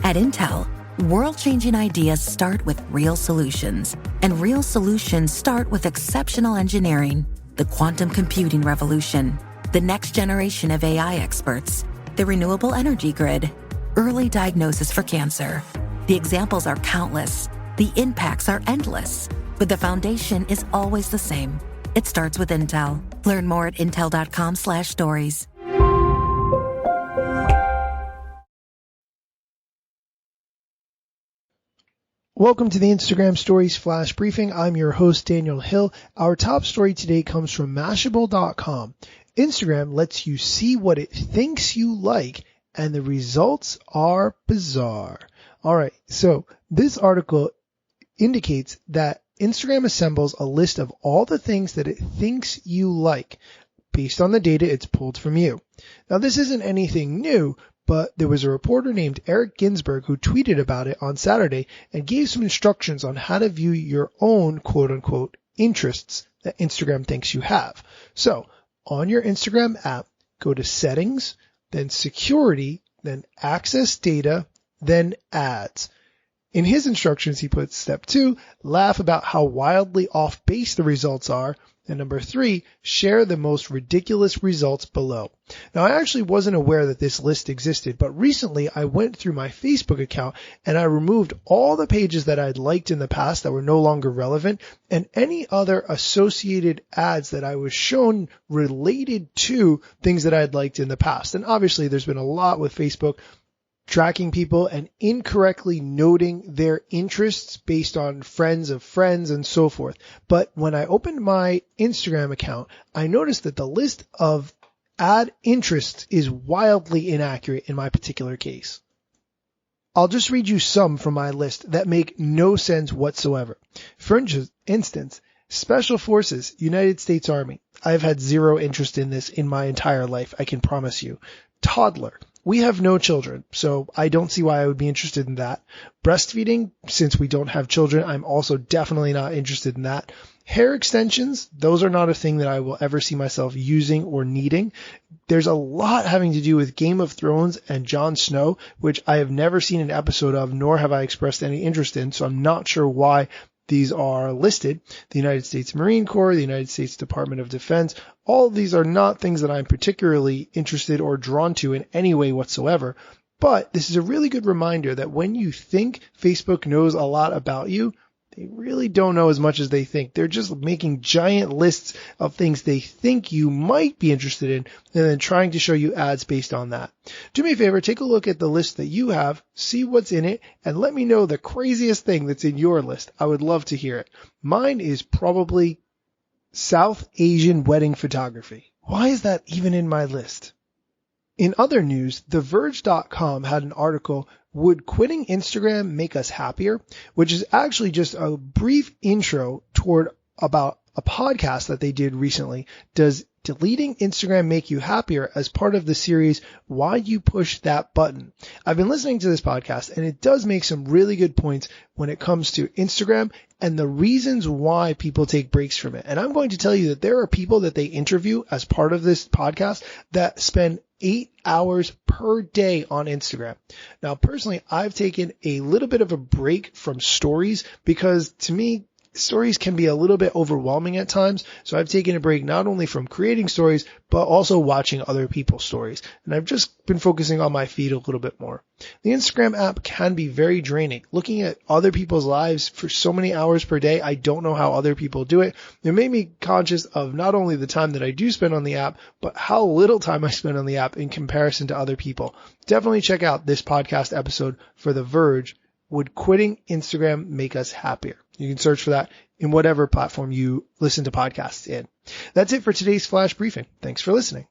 At Intel, world-changing ideas start with real solutions, and real solutions start with exceptional engineering. The quantum computing revolution, the next generation of AI experts, the renewable energy grid, early diagnosis for cancer. The examples are countless, the impacts are endless, but the foundation is always the same. It starts with Intel. Learn more at intel.com/stories. Welcome to the Instagram Stories Flash Briefing. I'm your host, Daniel Hill. Our top story today comes from Mashable.com. Instagram lets you see what it thinks you like, and the results are bizarre. All right, so this article indicates that Instagram assembles a list of all the things that it thinks you like based on the data it's pulled from you. Now, this isn't anything new, but there was a reporter named Eric Ginsberg who tweeted about it on Saturday and gave some instructions on how to view your own quote-unquote interests that Instagram thinks you have. So, on your Instagram app, go to Settings, then Security, then Access Data, then Ads. In his instructions, he puts step 2, laugh about how wildly off base the results are, and number 3, share the most ridiculous results below. Now, I actually wasn't aware that this list existed, but recently I went through my Facebook account and I removed all the pages that I'd liked in the past that were no longer relevant, and any other associated ads that I was shown related to things that I'd liked in the past. And obviously there's been a lot with Facebook tracking people and incorrectly noting their interests based on friends of friends and so forth. But when I opened my Instagram account, I noticed that the list of ad interests is wildly inaccurate in my particular case. I'll just read you some from my list that make no sense whatsoever. For instance, Special Forces, United States Army. I've had zero interest in this in my entire life, I can promise you. Toddler. We have no children, so I don't see why I would be interested in that. Breastfeeding, since we don't have children, I'm also definitely not interested in that. Hair extensions, those are not a thing that I will ever see myself using or needing. There's a lot having to do with Game of Thrones and Jon Snow, which I have never seen an episode of, nor have I expressed any interest in, so I'm not sure why these are listed. The United States Marine Corps, the United States Department of Defense, all of these are not things that I'm particularly interested or drawn to in any way whatsoever. But this is a really good reminder that when you think Facebook knows a lot about you, they really don't know as much as they think. They're just making giant lists of things they think you might be interested in and then trying to show you ads based on that. Do me a favor, take a look at the list that you have, see what's in it, and let me know the craziest thing that's in your list. I would love to hear it. Mine is probably South Asian wedding photography. Why is that even in my list? In other news, TheVerge.com had an article, Would Quitting Instagram Make Us Happier?, which is actually just a brief intro toward about a podcast that they did recently. Does deleting Instagram make you happier, as part of the series Why You Push That Button? I've been listening to this podcast and it does make some really good points when it comes to Instagram and the reasons why people take breaks from it. And I'm going to tell you that there are people that they interview as part of this podcast that spend 8 hours per day on Instagram. Now, personally, I've taken a little bit of a break from stories because to me, stories can be a little bit overwhelming at times. So I've taken a break not only from creating stories, but also watching other people's stories. And I've just been focusing on my feed a little bit more. The Instagram app can be very draining. Looking at other people's lives for so many hours per day, I don't know how other people do it. It made me conscious of not only the time that I do spend on the app, but how little time I spend on the app in comparison to other people. Definitely check out this podcast episode for The Verge. Would quitting Instagram make us happier? You can search for that in whatever platform you listen to podcasts in. That's it for today's Flash Briefing. Thanks for listening.